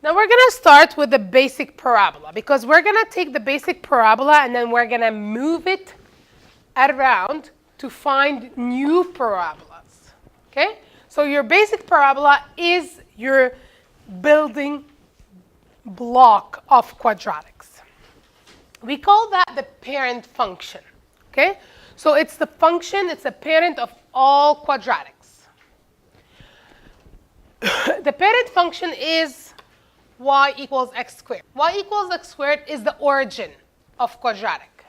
Now we're going to start with the basic parabola because we're going to take the basic parabola and then we're going to move it around to find new parabolas. Okay? So your basic parabola is your building block of quadratics. We call that the parent function. Okay? So it's the function, it's the parent of all quadratics. The parent function is y equals x squared. Y equals x squared is the origin of quadratic.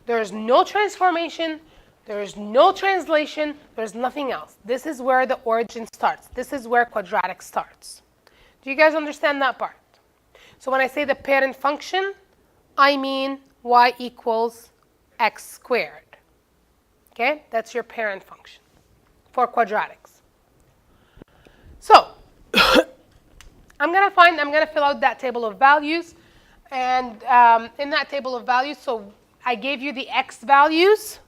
There is no transformation, there is no translation, there's nothing else. This is where the origin starts. This is where quadratic starts. Do you guys understand that part? So when I say the parent function, I mean y equals x squared. Okay? That's your parent function for quadratics. So I'm going to fill out that table of values. And in that table of values, so I gave you the x values.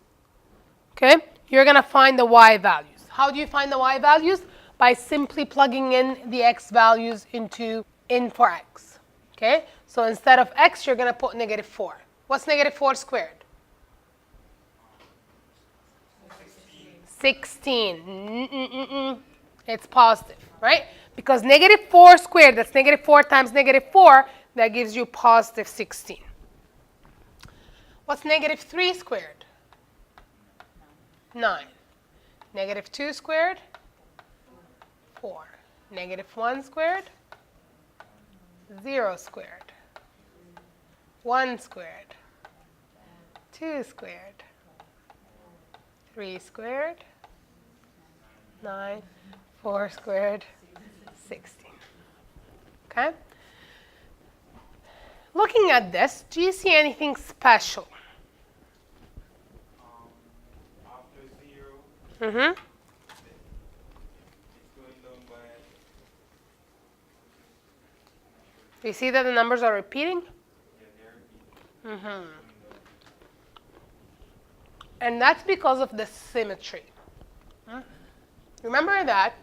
Okay? You're going to find the y values. How do you find the y values? By simply plugging in the x values into in for x. Okay? So instead of x, you're going to put -4. What's -4 squared? 16. It's positive, right? Because -4 squared, that's -4 times -4, that gives you positive 16. What's -3 squared? 9. -2 squared? 4. -1 squared? 0 squared. 1 squared. 2 squared. 3 squared. 9. 4 squared. 16. Okay? Looking at this, do you see anything special? After 0, Mm-hmm. it's going down by. Do you see that the numbers are repeating? Yeah, they're repeating. Mm-hmm. And that's because of the symmetry. Remember that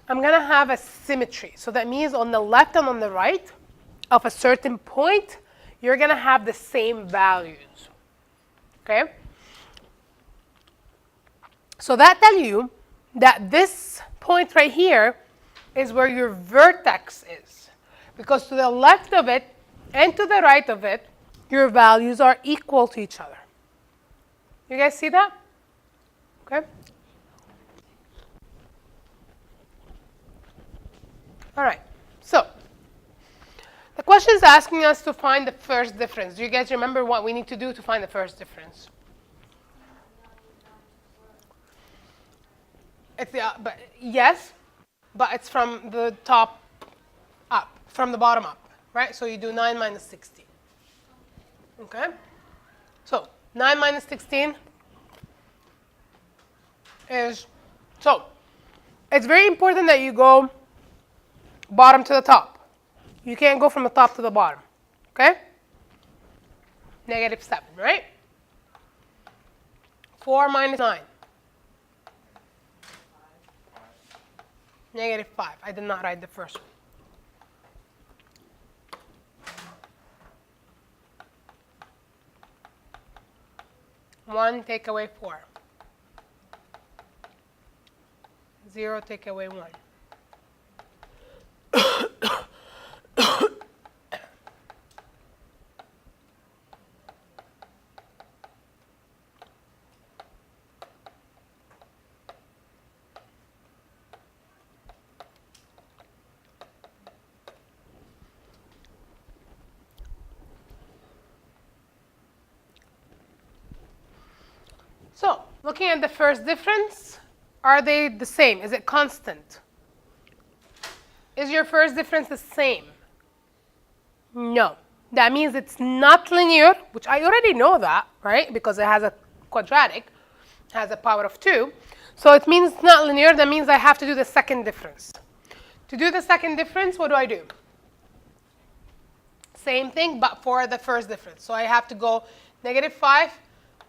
I'm going to have a symmetry. So that means on the left and on the right of a certain point, you're going to have the same values. Okay? So that tells you that this point right here is where your vertex is. Because to the left of it and to the right of it, your values are equal to each other. You guys see that? Okay? All right. So the question is asking us to find the first difference. Do you guys remember what we need to do to find the first difference? It's yes, but it's from the top up, from the bottom up, right? So you do 9 minus 16. Okay? So 9 minus 16 is, so it's very important that you go bottom to the top. You can't go from the top to the bottom. Okay? -7, right? 4 minus 9. -5. I did not write the first one. 1 take away 4. 0 take away 1. So, looking at the first difference, are they the same? Is it constant? Is your first difference the same? No. That means it's not linear, which I already know that, right? Because it has a quadratic, it has a power of 2. So it means it's not linear. That means I have to do the second difference. To do the second difference, what do? Same thing, but for the first difference. So I have to go -5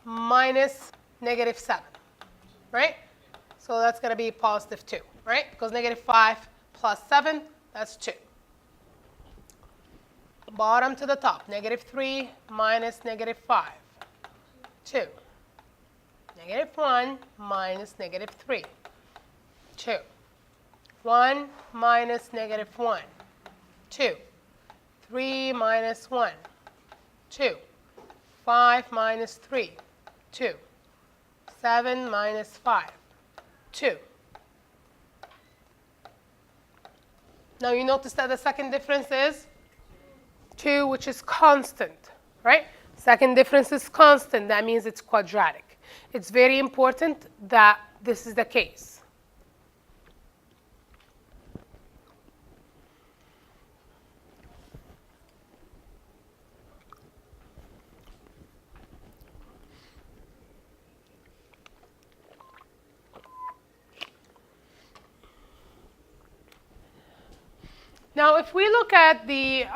minus -7, right? So that's going to be positive 2, right? Because -5 plus 7, that's 2. Bottom to the top, -3 minus -5, 2. -1 minus -3, 2. 1 minus -1, 2. 3 minus 1, 2. 5 minus 3, 2. 7 minus 5, 2. Now you notice that the second difference is 2, which is constant, right? Second difference is constant. That means it's quadratic. It's very important that this is the case. Now, if we look at the,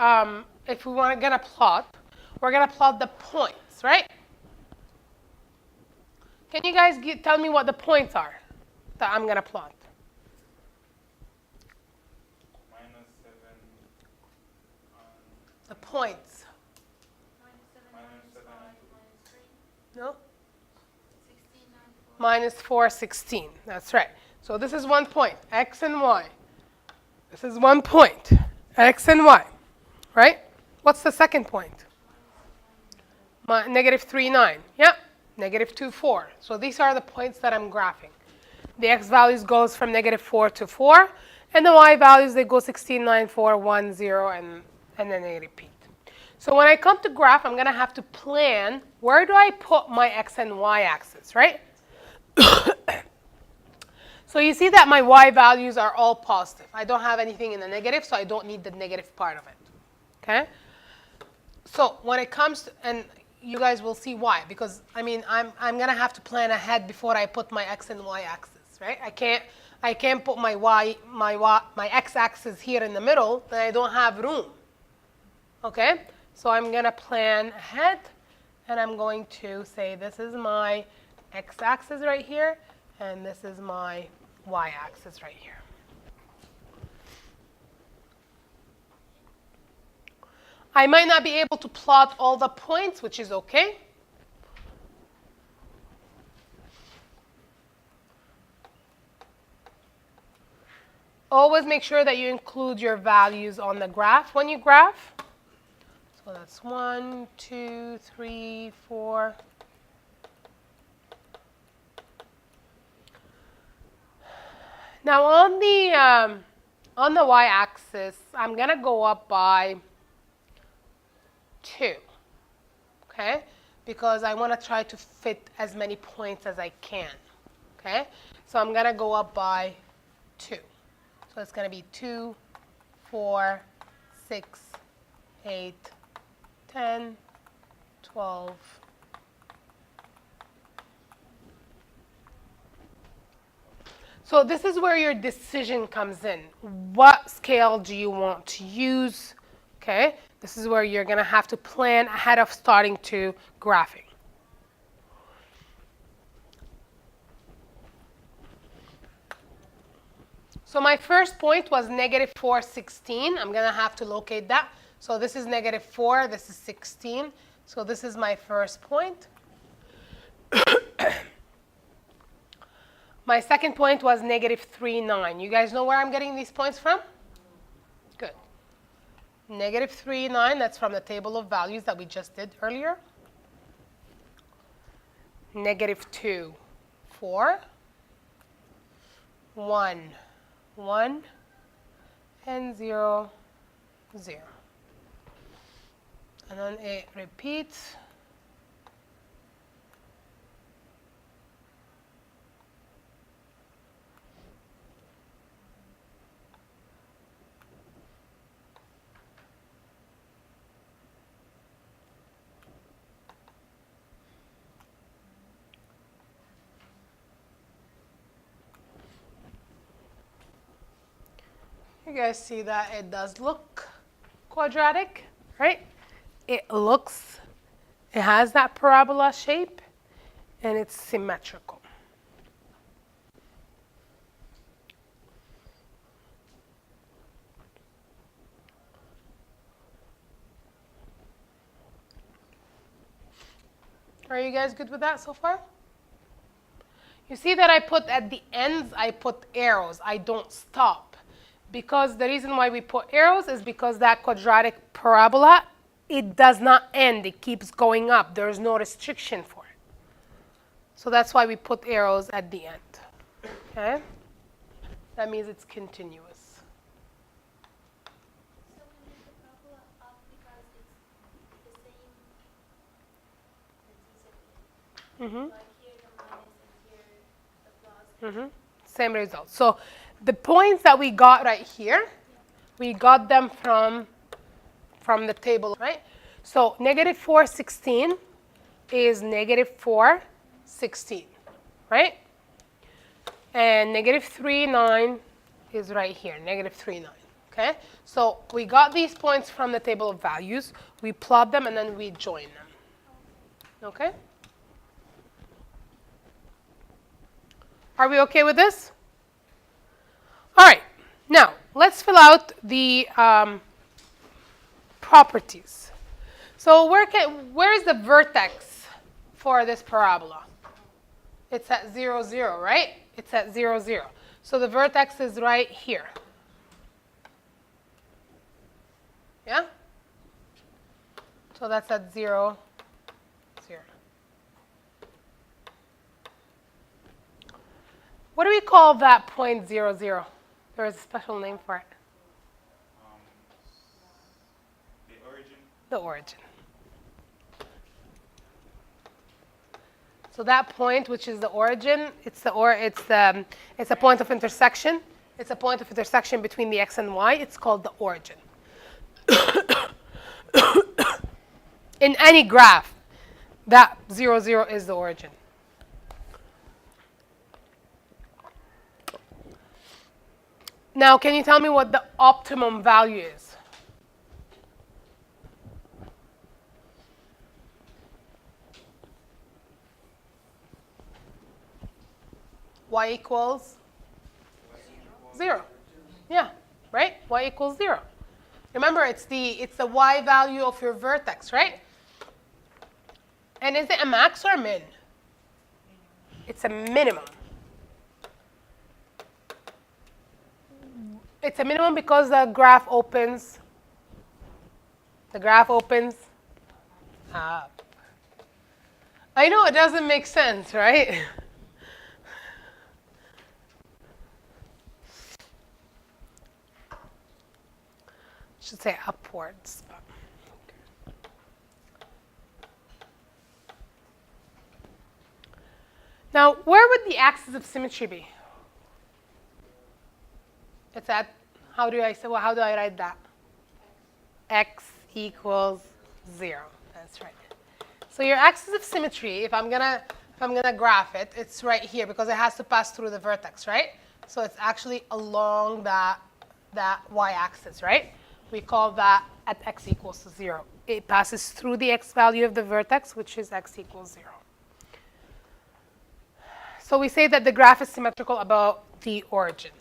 if we want to get a plot, we're going to plot the points, right? Can you guys tell me what the points are that I'm going to plot? -7. The points. No? -4, 16. That's right. So this is one point, x and y. This is one point, x and y, right? What's the second point? -3, 9. Yeah, -2, 4. So these are the points that I'm graphing. The x values goes from -4 to 4, and the y values, they go 16, 9, 4, 1, 0, and then they repeat. So when I come to graph, I'm going to have to plan, where do I put my x and y axis, right? So you see that my y values are all positive. I don't have anything in the negative, so I don't need the negative part of it. Okay? So when it comes to, and you guys will see why, because I mean I'm gonna have to plan ahead before I put my x and y axis, right? I can't put my x axis here in the middle, then I don't have room. Okay? So I'm gonna plan ahead, and I'm going to say this is my x axis right here, and this is my y-axis right here. I might not be able to plot all the points, which is okay. Always make sure that you include your values on the graph when you graph. So that's 1, 2, 3, 4. Now on the y-axis, I'm going to go up by 2, okay? Because I want to try to fit as many points as I can, okay? So I'm going to go up by 2. So it's going to be 2, 4, 6, 8, 10, 12, so this is where your decision comes in. What scale do you want to use? Okay, this is where you're going to have to plan ahead of starting to graphing. So my first point was -4, 16. I'm going to have to locate that. So this is -4, this is 16. So this is my first point. My second point was -3, 9. You guys know where I'm getting these points from? Good. -3, 9, that's from the table of values that we just did earlier. -2, 4. 1, 1. And 0, 0. And then it repeats. You guys see that it does look quadratic, right? It has that parabola shape, and it's symmetrical. Are you guys good with that so far? You see that I put at the ends, I put arrows. I don't stop. Because the reason why we put arrows is because that quadratic parabola, it does not end. It keeps going up. There is no restriction for it. So that's why we put arrows at the end. Okay? That means it's continuous. So we make the parabola up because it's the same, Mm-hmm. like here the minus and here the plus. Mm-hmm. Same result. So the points that we got right here, we got them from the table, right? So negative 4, 16 is negative 4, 16, right? And negative 3, 9 is right here, negative 3, 9, okay? So we got these points from the table of values. We plot them, and then we join them, okay? Are we okay with this? All right. Now, let's fill out the properties. So where is the vertex for this parabola? It's at 0, 0, right? It's at 0, 0. So the vertex is right here. Yeah? So that's at 0, 0. What do we call that point 0, 0? There is a special name for it. The origin. The origin. So that point, which is the origin, it's a point of intersection. It's a point of intersection between the x and y. It's called the origin. In any graph, that 0, 0 is the origin. Now, can you tell me what the optimum value is? Y equals 0. Yeah, right? Y equals 0. Remember, it's the y value of your vertex, right? And is it a max or a min? It's a minimum. It's a minimum because the graph opens. The graph opens up. I know it doesn't make sense, right? Should say upwards. Now, where would the axis of symmetry be? It's at, how do I write that? X equals 0. That's right. So your axis of symmetry, if I'm gonna graph it, it's right here because it has to pass through the vertex, right? So it's actually along that y-axis, right? We call that at x equals to 0. It passes through the x value of the vertex, which is x equals 0. So we say that the graph is symmetrical about the origin.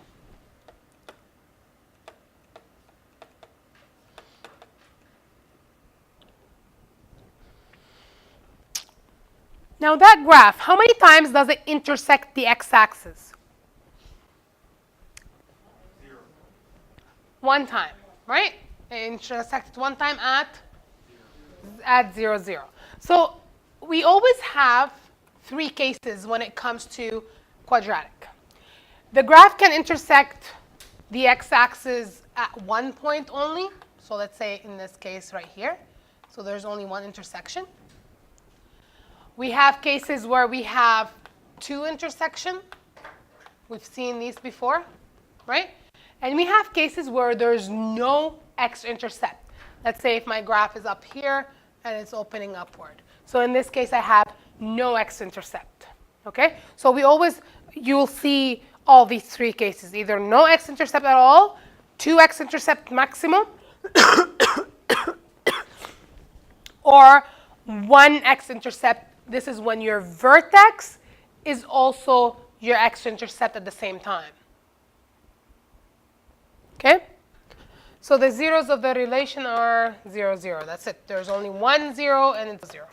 Now that graph, how many times does it intersect the x-axis? 0. One time, right? It intersected one time at 0, 0. So we always have 3 cases when it comes to quadratic. The graph can intersect the x-axis at one point only. So let's say in this case right here. So there's only one intersection. We have cases where we have 2 intersections. We've seen these before, right? And we have cases where there's no x-intercept. Let's say if my graph is up here and it's opening upward. So in this case, I have no x-intercept, okay? So you'll see all these 3 cases, either no x-intercept at all, 2 x-intercept maximum, or 1 x-intercept. This is when your vertex is also your x-intercept at the same time. Okay? So the zeros of the relation are 0, 0. That's it. There's only 1 0 and it's 0.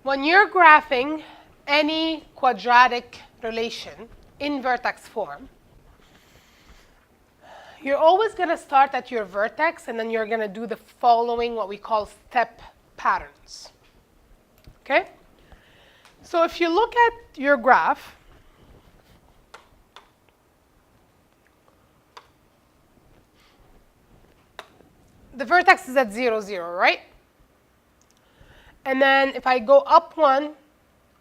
When you're graphing any quadratic relation in vertex form, you're always going to start at your vertex, and then you're going to do the following, what we call step patterns. Okay? So if you look at your graph, the vertex is at 0, 0, right? And then if I go up 1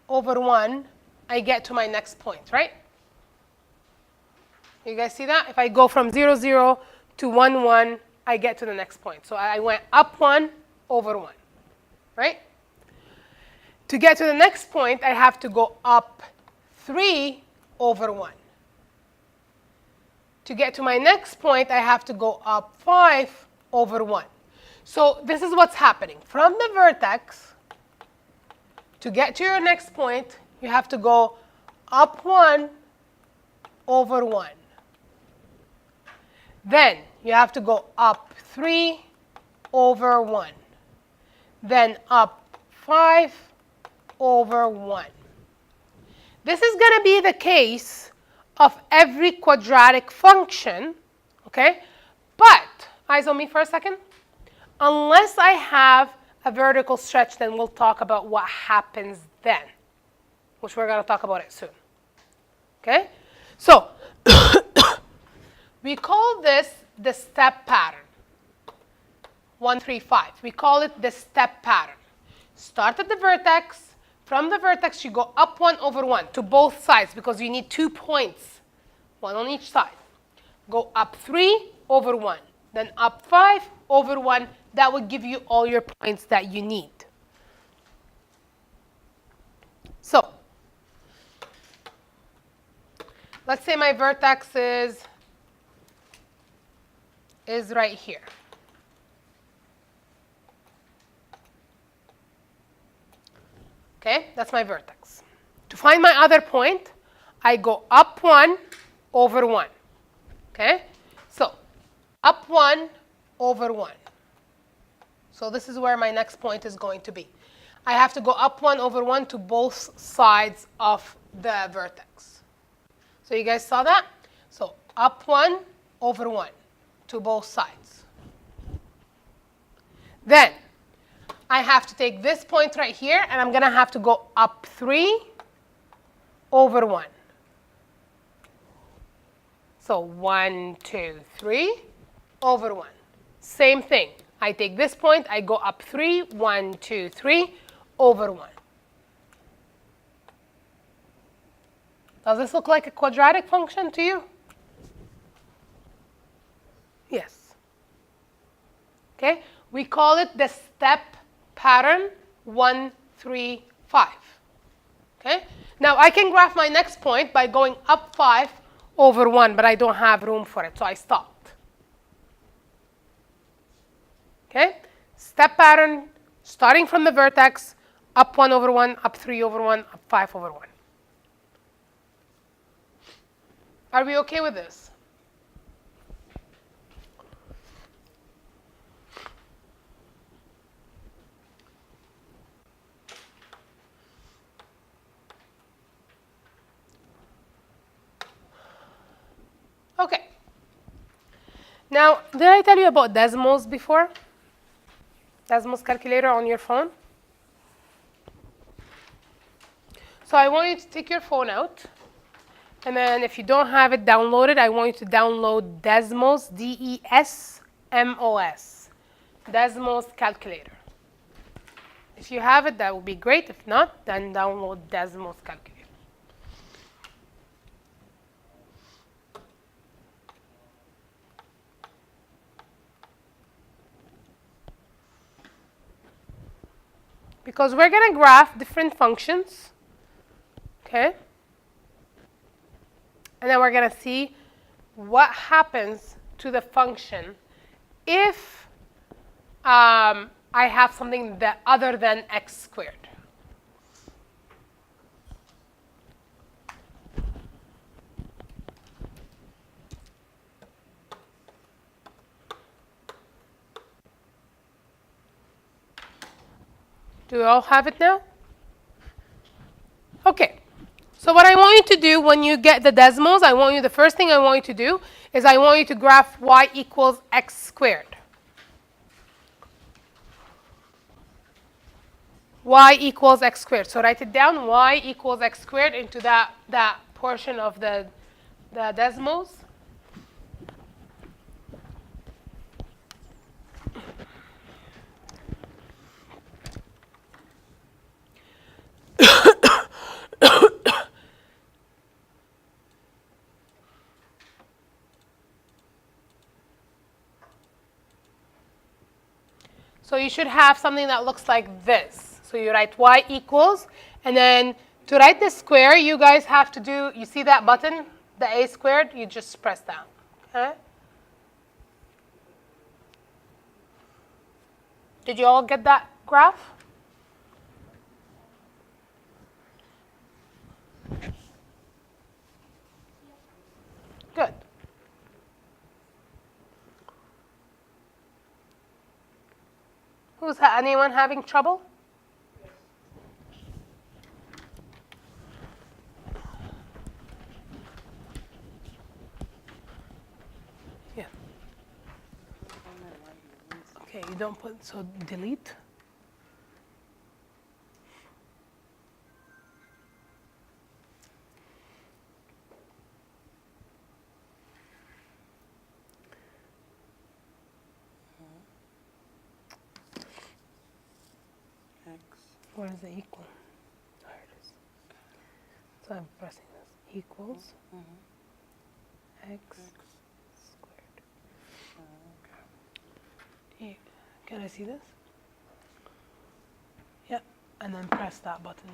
over 1, I get to my next point, right? You guys see that? If I go from 0, 0 to 1, 1, I get to the next point. So I went up 1 over 1, right? To get to the next point, I have to go up 3 over 1. To get to my next point, I have to go up 5 over 1. So this is what's happening. From the vertex, to get to your next point, you have to go up 1 over 1. Then you have to go up 3 over 1. Then up 5 over 1. This is going to be the case of every quadratic function, okay? But, eyes on me for a second. Unless I have a vertical stretch, then we'll talk about what happens then, which we're going to talk about it soon. Okay? So, we call this the step pattern. 1, 3, 5. We call it the step pattern. Start at the vertex. From the vertex, you go up 1 over 1 to both sides because you need 2 points, 1 on each side. Go up 3 over 1, then up 5 over 1. That would give you all your points that you need. So, let's say my vertex is right here. Okay, that's my vertex. To find my other point, I go up 1 over 1. Okay, so up 1 over 1. So this is where my next point is going to be. I have to go up 1 over 1 to both sides of the vertex. So you guys saw that? So up 1 over 1 to both sides. Then I have to take this point right here, and I'm going to have to go up 3 over 1. So 1, 2, 3 over 1. Same thing. I take this point, I go up 3, 1, 2, 3 over 1. Does this look like a quadratic function to you? Yes. Okay, we call it the step pattern 1, 3, 5. Okay, now I can graph my next point by going up 5 over 1, but I don't have room for it, so I stopped. Okay, step pattern starting from the vertex, up 1 over 1, up 3 over 1, up 5 over 1. Are we okay with this? Okay. Now, did I tell you about Desmos before? Desmos calculator on your phone? So I want you to take your phone out. And then if you don't have it downloaded, I want you to download Desmos, D-E-S-M-O-S, Desmos calculator. If you have it, that would be great. If not, then download Desmos calculator. Because we're going to graph different functions, okay? And then we're going to see what happens to the function if I have something that other than x squared. Do you all have it now? Okay, so what I want you to do when you get the decimals, the first thing I want you to do is I want you to graph y equals x squared. Y equals x squared. So write it down, y equals x squared into that portion of the decimals. So you should have something that looks like this. So you write y equals, and then to write the square, you guys have to do, you see that button, the a squared? You just press that, okay? Did you all get that graph? Good. Anyone having trouble? Yeah. Okay, you don't put, so delete. What is the equal? There it is. So I'm pressing this. Equals x squared. Can I see this? Yep. And then press that button.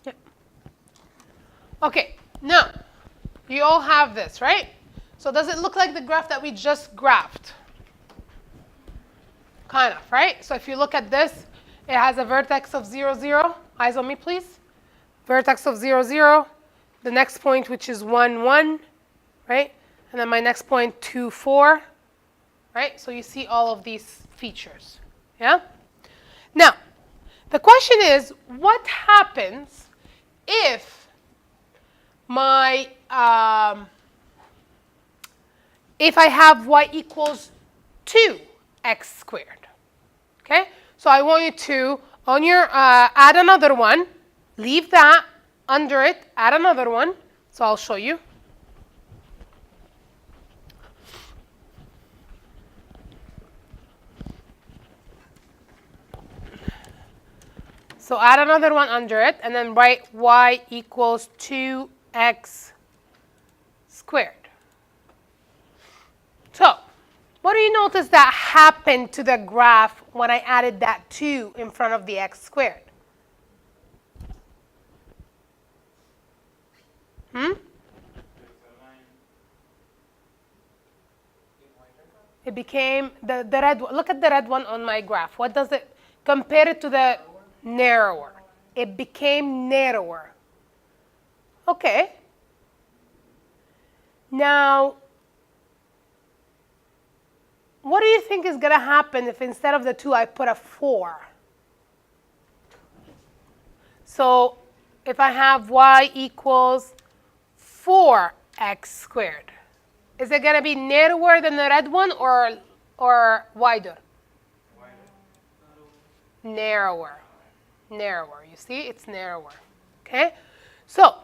Yep. Okay. Now, you all have this, right? So does it look like the graph that we just graphed? Kind of, right? So if you look at this, it has a vertex of 0, 0. Eyes on me, please. Vertex of 0, 0. The next point, which is 1, 1, right? And then my next point, 2, 4, right? So you see all of these features, yeah? Now, the question is, what happens if my, if I have y equals 2x squared, okay? So I want you to, on your, add another one, leave that under it, add another one. So I'll show you. So add another one under it, and then write y equals 2x squared. So what do you notice that happened to the graph when I added that 2 in front of the x squared? It became the red one. Look at the red one on my graph. What does it compare it to the narrower? It became narrower. Okay. Now, what do you think is going to happen if instead of the 2 I put a 4? So if I have y equals 4x squared, is it going to be narrower than the red one or wider? Narrower. Narrower. You see, it's narrower. Okay? So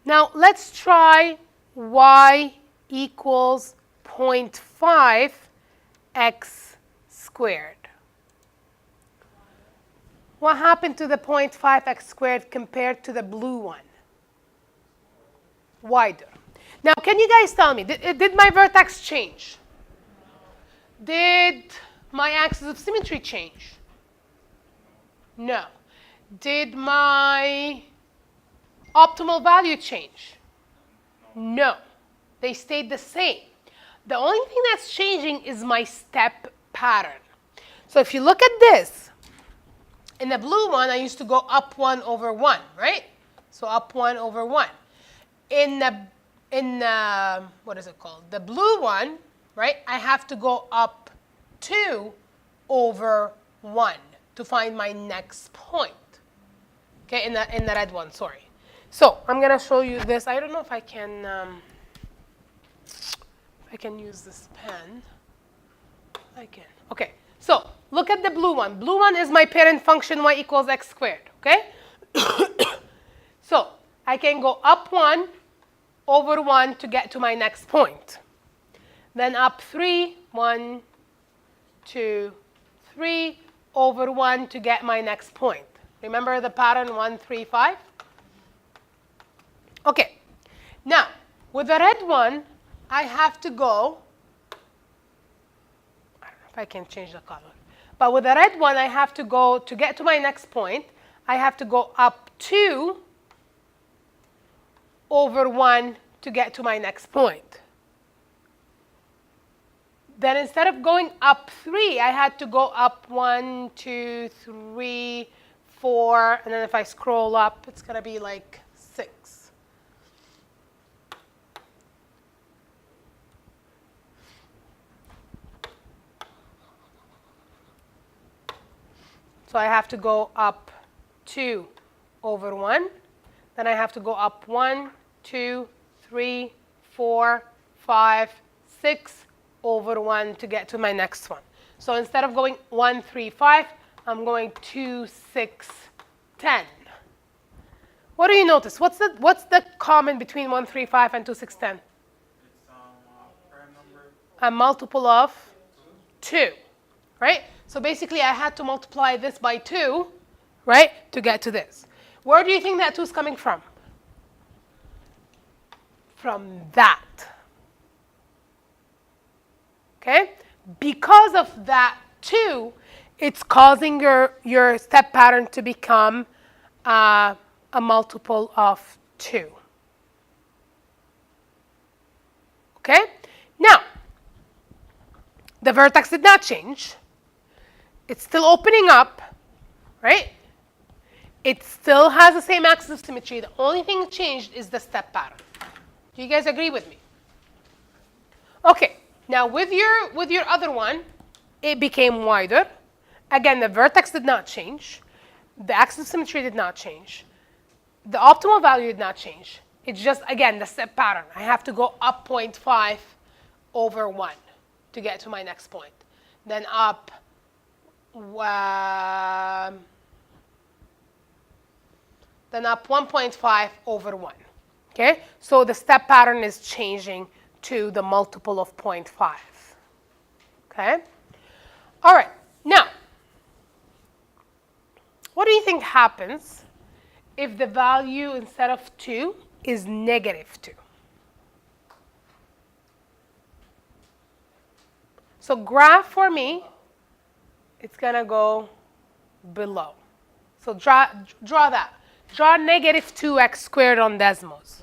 now let's try y equals 0.5 x squared. What happened to the 0.5 x squared compared to the blue one? Wider. Now, can you guys tell me, did my vertex change? Did my axis of symmetry change? No. Did my optimal value change? No. They stayed the same. The only thing that's changing is my step pattern. So if you look at this, in the blue one, I used to go up 1 over 1, right? So up 1 over 1. In the what is it called? The blue one, right? I have to go up 2 over 1 to find my next point. Okay, in the red one, sorry. So I'm gonna show you this. I don't know if I can use this pen. I can. Okay. So look at the blue one. Blue one is my parent function y equals x squared. Okay. So I can go up 1 over 1 to get to my next point. Then up 3, 1, 2, 3 over 1 to get my next point. Remember the pattern 1, 3, 5? Okay. Now, with the red one, I have to go, I don't know if I can change the color, but with the red one, I have to go, to get to my next point, I have to go up 2 over 1 to get to my next point. Then instead of going up 3, I had to go up 1, 2, 3, 4, and then if I scroll up, it's going to be like 6. So I have to go up 2 over 1. Then I have to go up 1, 2, 3, 4, 5, 6 over 1 to get to my next one. So instead of going 1, 3, 5, I'm going 2, 6, 10. What do you notice? What's the common between 1, 3, 5 and 2, 6, 10? It's prime number. A multiple of 2, right? So basically, I had to multiply this by 2, right, to get to this. Where do you think that 2 is coming from? From that. Okay? Because of that 2, it's causing your step pattern to become a multiple of 2. Okay? Now, the vertex did not change. It's still opening up, right? It still has the same axis of symmetry. The only thing that changed is the step pattern. Do you guys agree with me? Okay. Now with your other one, it became wider. Again, the vertex did not change. The axis of symmetry did not change. The optimal value did not change. It's just, again, the step pattern. I have to go up 0.5 over 1 to get to my next point. Then up then up 1.5 over 1. Okay? So the step pattern is changing to the multiple of 0.5. Okay? All right. Now, what do you think happens if the value instead of 2 is negative 2? So graph for me, it's going to go below. So draw that. Draw negative 2x squared on Desmos.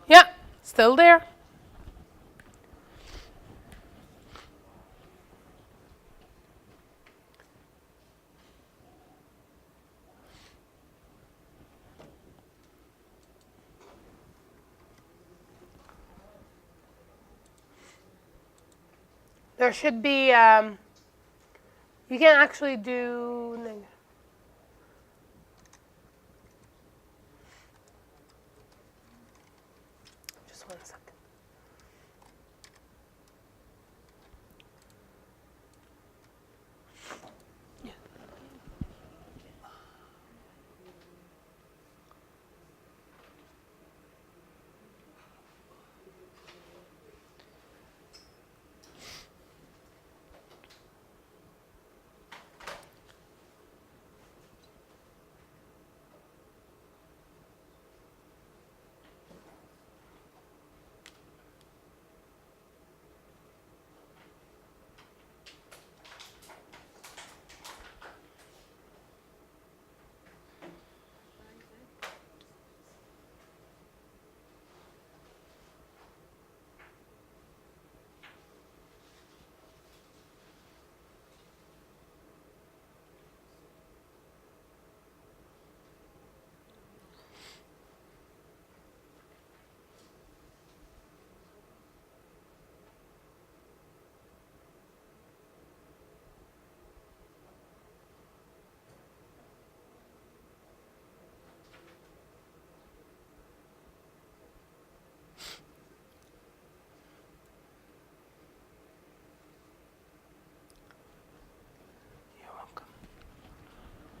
Yeah, still there. There should be, you can actually do, just 1 second. Yeah.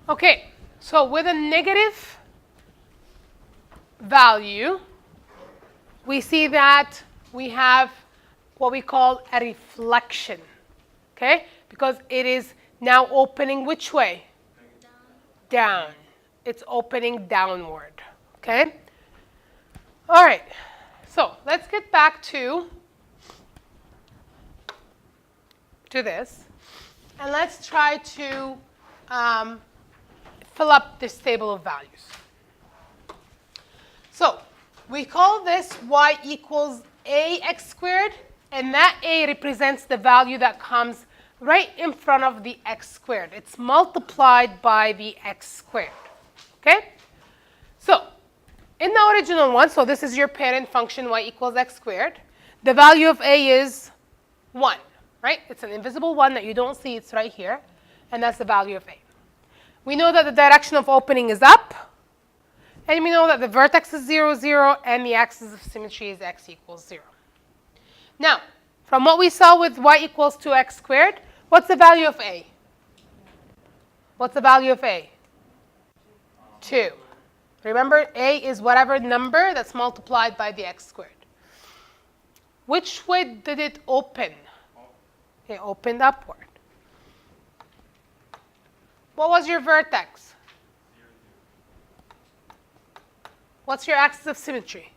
Okay, so with a negative value, we see that we have what we call a reflection, okay? Because it is now opening which way? Down. It's opening downward, okay? All right, so let's get back to this, and let's try to fill up this table of values. So we call this y equals ax squared, and that a represents the value that comes right in front of the x squared. It's multiplied by the x squared, okay? So in the original one, so this is your parent function y equals x squared, the value of a is 1, right? It's an invisible 1 that you don't see, it's right here, and that's the value of a. We know that the direction of opening is up, and we know that the vertex is 0, 0, and the axis of symmetry is x equals 0. Now, from what we saw with y equals 2x squared, what's the value of a? What's the value of a? 2. Remember, a is whatever number that's multiplied by the x squared. Which way did it open? It opened upward. What was your vertex? What's your axis of symmetry?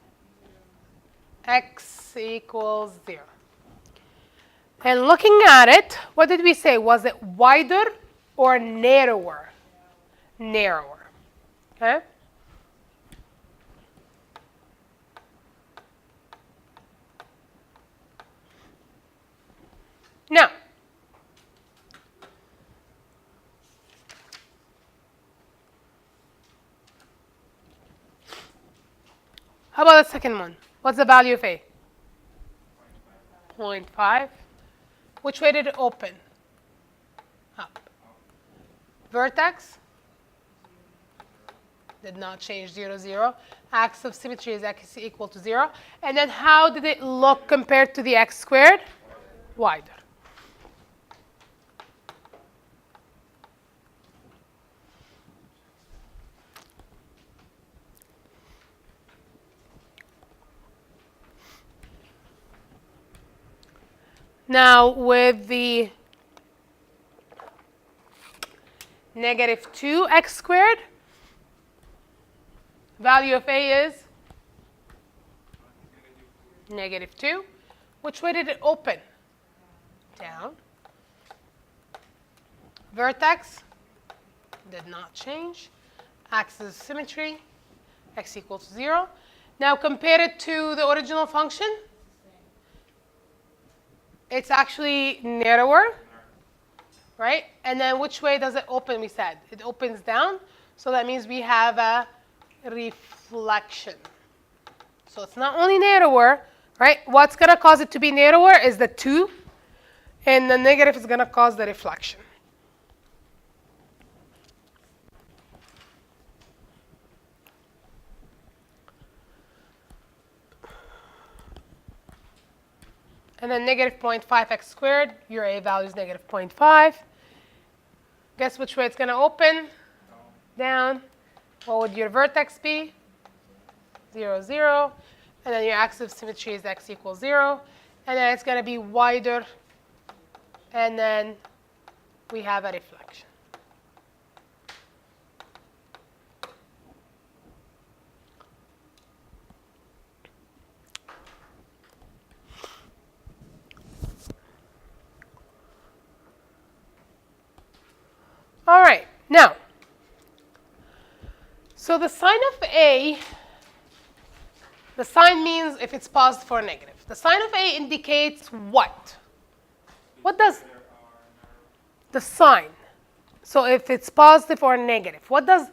X equals 0. And looking at it, what did we say? Was it wider or narrower? Narrower. Okay? Now, how about the second one? What's the value of a? 0.5. Which way did it open? Up. Vertex? Did not change, 0, 0. Axis of symmetry is x equal to 0. And then how did it look compared to the x squared? Wider. Now, with the negative 2x squared, value of a is negative 2. Which way did it open? Down. Vertex did not change. Axis of symmetry, x equals 0. Now, compare it to the original function. It's actually narrower, right? And then which way does it open, we said? It opens down, so that means we have a reflection. So it's not only narrower, right? What's going to cause it to be narrower is the 2, and the negative is going to cause the reflection. And then negative 0.5x squared, your a value is negative 0.5. Guess which way it's going to open? Down. What would your vertex be? 0, 0. And then your axis of symmetry is x equals 0. And then it's going to be wider. And then we have a reflection. All right, now, so the sign of a, the sign means if it's positive or negative. The sign of a indicates what? What does the sign? So if it's positive or negative, what does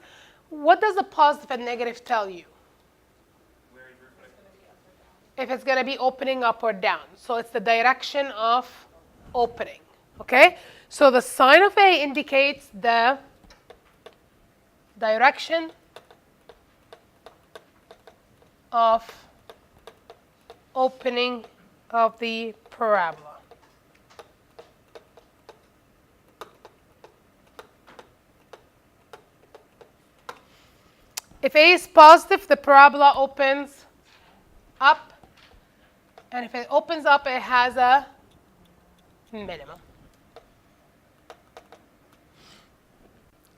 the positive and negative tell you? If it's going to be opening up or down. So it's the direction of opening, okay? So the sign of A indicates the direction of opening of the parabola. If A is positive, the parabola opens up. And if it opens up, it has a minimum.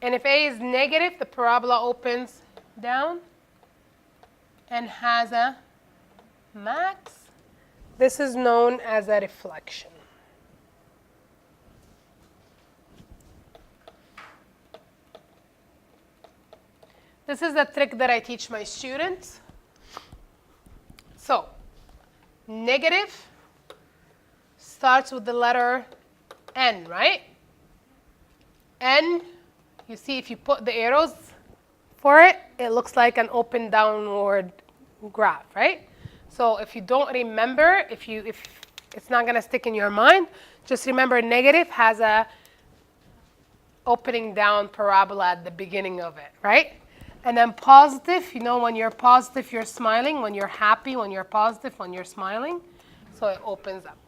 And if A is negative, the parabola opens down and has a max. This is known as a reflection. This is a trick that I teach my students. So, negative starts with the letter N, right? N, you see if you put the arrows for it, it looks like an open downward graph, right? So if you don't remember, if it's not going to stick in your mind, just remember negative has a opening down parabola at the beginning of it, right? And then positive, you know, when you're positive, you're smiling. When you're happy, when you're positive, when you're smiling. So it opens up.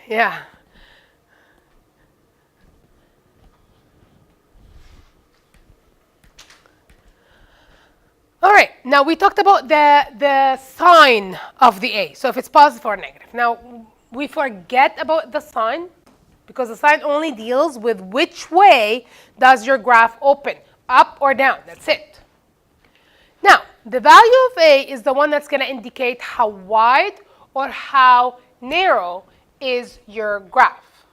Yeah. All right. Now we talked about the sign of the A. So if it's positive or negative. Now we forget about the sign, because the sign only deals with which way does your graph open, up or down. That's it. Now, the value of A is the one that's going to indicate how wide or how narrow is your graph.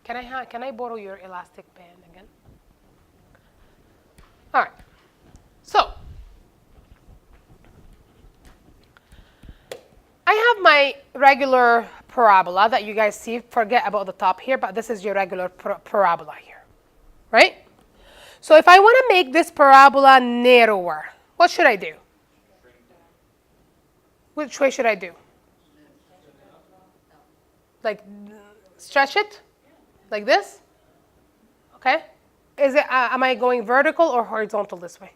Can I borrow your elastic band again? All right. So, I have my regular parabola that you guys see. Forget about the top here, but this is your regular parabola here, right? So if I want to make this parabola narrower, what should I do? Which way should I do? Like stretch it? Like this? Okay. Is it? Am I going vertical or horizontal this way?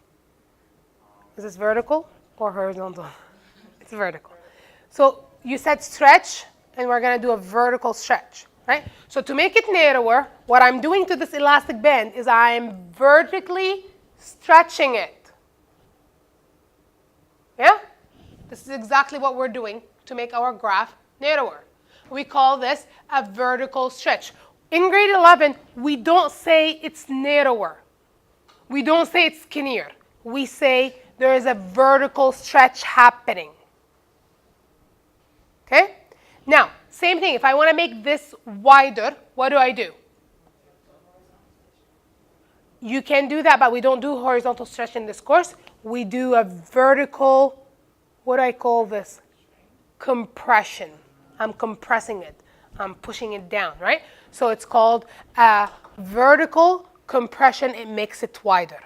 Is this vertical or horizontal? It's vertical. So you said stretch, and we're going to do a vertical stretch, right? So to make it narrower, what I'm doing to this elastic band is I'm vertically stretching it. Yeah? This is exactly what we're doing to make our graph narrower. We call this a vertical stretch. In grade 11, we don't say it's narrower. We don't say it's skinnier. We say there is a vertical stretch happening. Okay? Now, same thing. If I want to make this wider, what do? You can do that, but we don't do horizontal stretch in this course. We do a vertical, what do I call this? Compression. I'm compressing it. I'm pushing it down, right? So it's called a vertical compression. It makes it wider.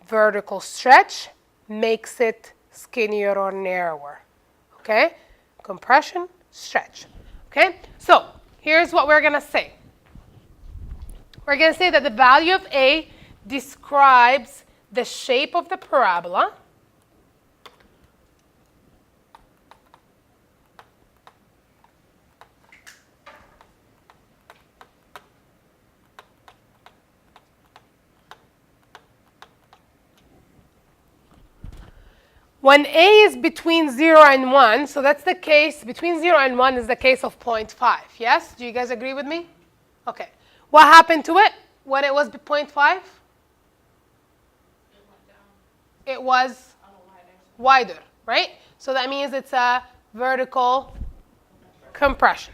Vertical stretch makes it skinnier or narrower. Okay? Compression, stretch. Okay? So here's what we're going to say. We're going to say that the value of A describes the shape of the parabola. When A is between 0 and 1, so that's the case, between 0 and 1 is the case of 0.5. Yes? Do you guys agree with me? Okay. What happened to it when it was 0.5? It was wider, right? So that means it's a vertical compression.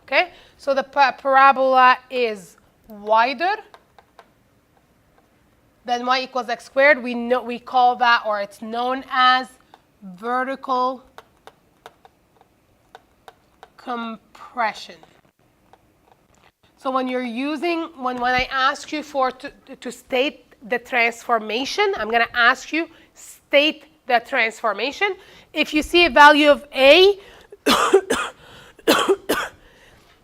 Okay? So the parabola is wider than y equals x squared. We call that, or it's known as, vertical compression. So when you're using, when I ask you to state the transformation, I'm going to ask you state the transformation. If you see a value of A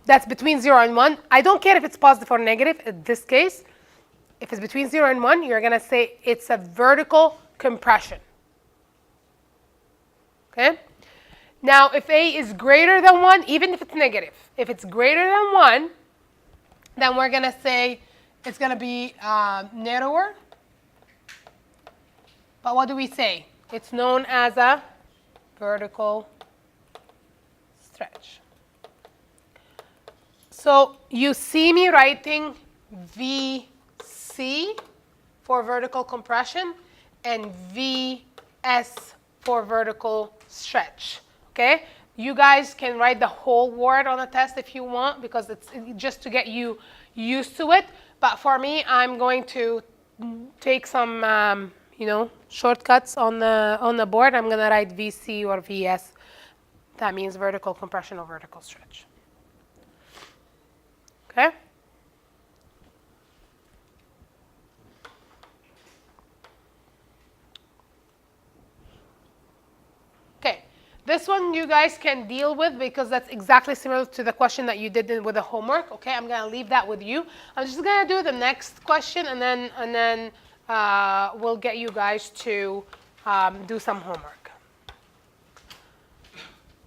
that's between 0 and 1, I don't care if it's positive or negative in this case. If it's between 0 and 1, you're going to say it's a vertical compression. Okay? Now, if A is greater than 1, even if it's negative, if it's greater than 1, then we're going to say it's going to be narrower. But what do we say? It's known as a vertical stretch. So you see me writing VC for vertical compression and VS for vertical stretch. Okay? You guys can write the whole word on the test if you want, because it's just to get you used to it. But for me, I'm going to take some shortcuts on the board. I'm going to write VC or VS. That means vertical compression or vertical stretch. Okay? Okay. This one you guys can deal with because that's exactly similar to the question that you did with the homework. Okay, I'm going to leave that with you. I'm just going to do the next question and then we'll get you guys to do some homework.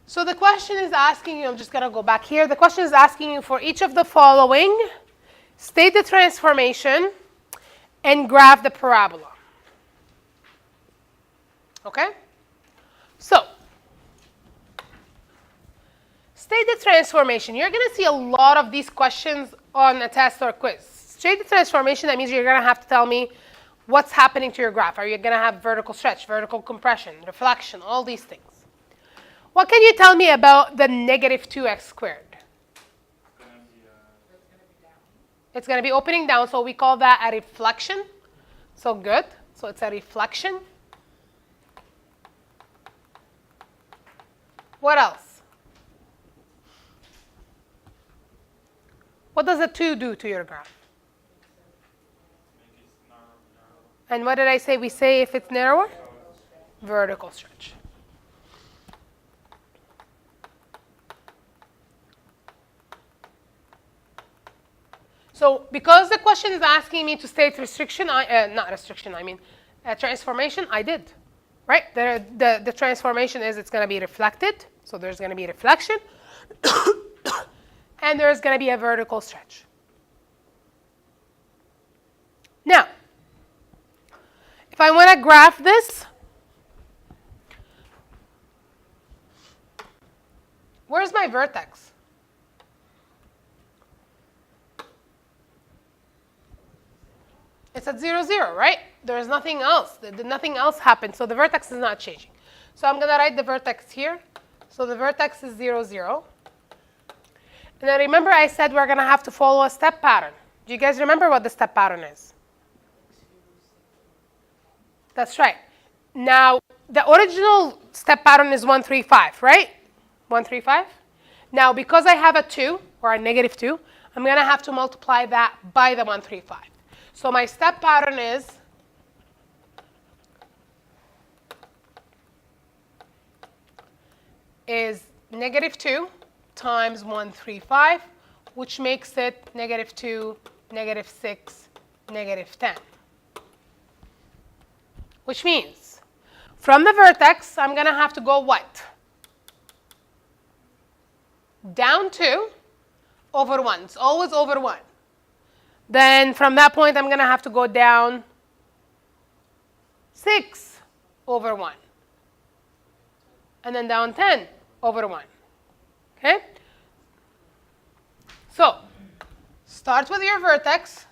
So the question is asking you, I'm just going to go back here. The question is asking you for each of the following, state the transformation and graph the parabola. Okay? So, state the transformation. You're going to see a lot of these questions on a test or quiz. State the transformation, that means you're going to have to tell me what's happening to your graph. Are you going to have vertical stretch, vertical compression, reflection, all these things? What can you tell me about the negative 2x squared? It's going to be opening down, so we call that a reflection. So good. So it's a reflection. What else? What does a 2 do to your graph? And what did I say? We say if it's narrower? Vertical stretch. So because the question is asking me to state restriction, not restriction, I mean transformation, I did. Right? The transformation is it's going to be reflected. So there's going to be reflection. And there's going to be a vertical stretch. Now, if I want to graph this, where's my vertex? It's at 0, 0, right? There's nothing else. Nothing else happened, so the vertex is not changing. So I'm going to write the vertex here. So the vertex is 0, 0. And then remember I said we're going to have to follow a step pattern. Do you guys remember what the step pattern is? That's right. Now, the original step pattern is 1, 3, 5, right? 1, 3, 5. Now, because I have a 2, or a negative 2, I'm going to have to multiply that by the 1, 3, 5. So my step pattern is negative 2 times 1, 3, 5, which makes it negative 2, negative 6, negative 10. Which means from the vertex, I'm going to have to go what? Down 2 over 1. It's always over 1. Then from that point, I'm going to have to go down 6 over 1. And then down 10 over 1. Okay? So, start with your vertex.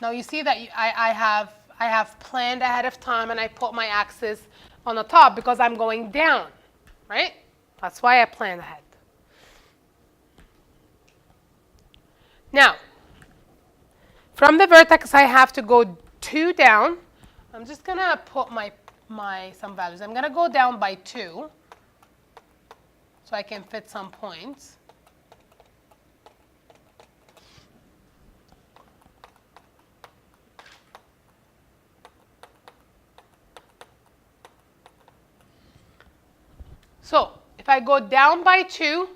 Now you see that I have planned ahead of time and I put my axis on the top because I'm going down, right? That's why I planned ahead. Now, from the vertex, I have to go 2 down. I'm just going to put some values. I'm going to go down by 2 so I can fit some points. So if I go down by 2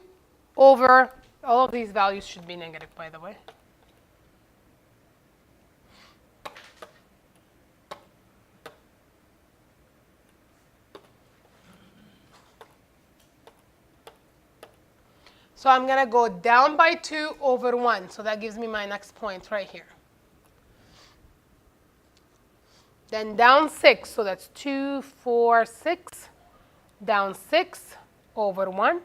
over, all of these values should be negative, by the way. So I'm going to go down by 2 over 1. So that gives me my next point right here. Then down 6. So that's 2, 4, 6. Down 6 over 1.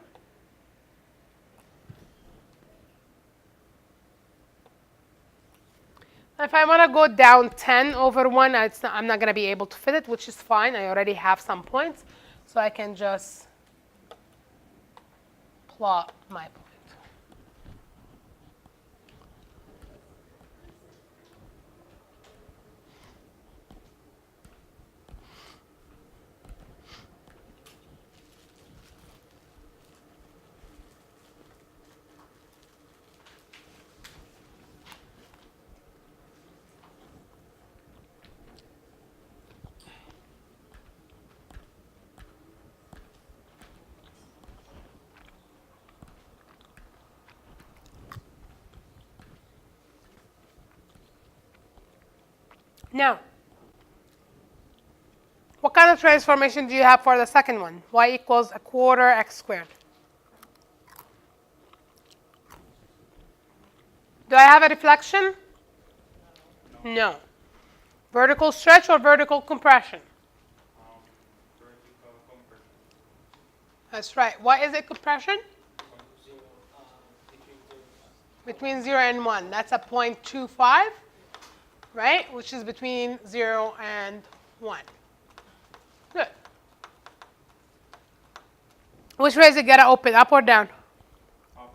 If I want to go down 10 over 1, I'm not going to be able to fit it, which is fine. I already have some points. So I can just plot my point. Now, what kind of transformation do you have for the second one? Y equals a quarter x squared. Do I have a reflection? No. Vertical stretch or vertical compression? Vertical compression. That's right. What is it compression? Between 0 and 1. That's a 0.25, right? Which is between 0 and 1. Good. Which way is it going to open, up or down? Up.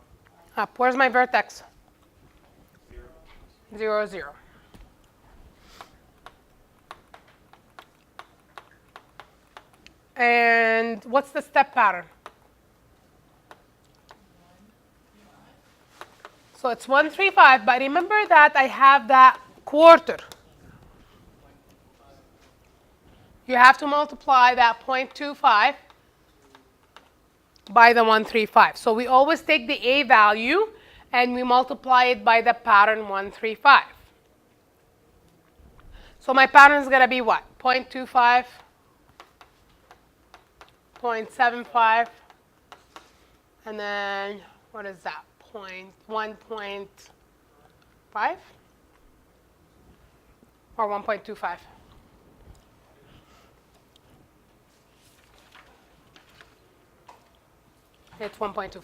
Up. Where's my vertex? 0. 0, 0. And what's the step pattern? So it's 1, 3, 5, but remember that I have that quarter. You have to multiply that 0.25 by the 135. So we always take the A value and we multiply it by the pattern 135. So my pattern is going to be what? 0.25, 0.75, and then what is that? 1.5 or 1.25? It's 1.25.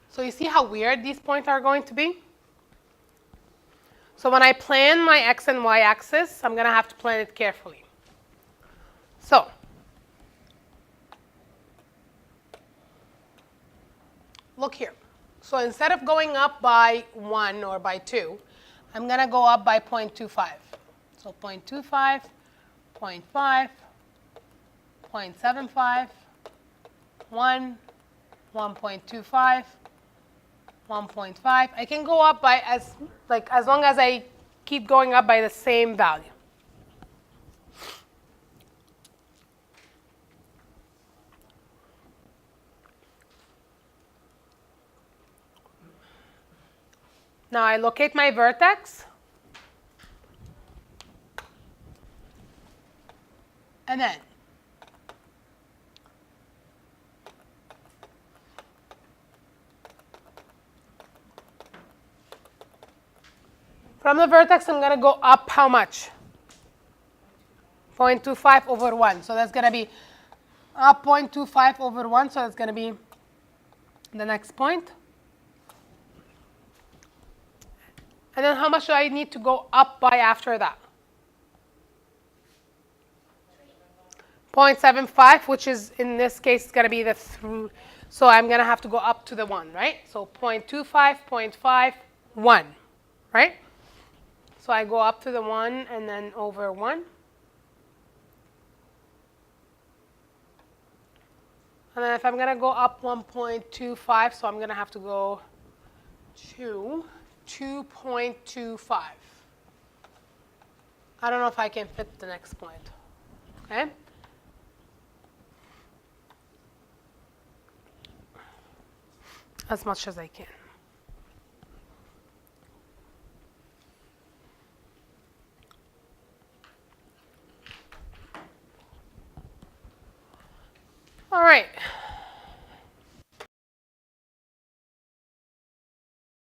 So you see how weird these points are going to be? So when I plan my x and y axis, I'm going to have to plan it carefully. So look here. So instead of going up by 1 or by 2, I'm going to go up by 0.25. So 0.25, 0.5, 0.75, 1, 1.25, 1.5. I can go up by as long as I keep going up by the same value. Now I locate my vertex. And then from the vertex, I'm going to go up how much? 0.25 over 1. So that's going to be up 0.25 over 1. So that's going to be the next point. And then how much do I need to go up by after that? 0.75, which is, in this case, going to be the through. So I'm going to have to go up to the 1, right? So 0.25, 0.5, 1, right? So I go up to the 1 and then over 1. And then if I'm going to go up 1.25, so I'm going to have to go to 2.25. I don't know if I can fit the next point. Okay? As much as I can. All right.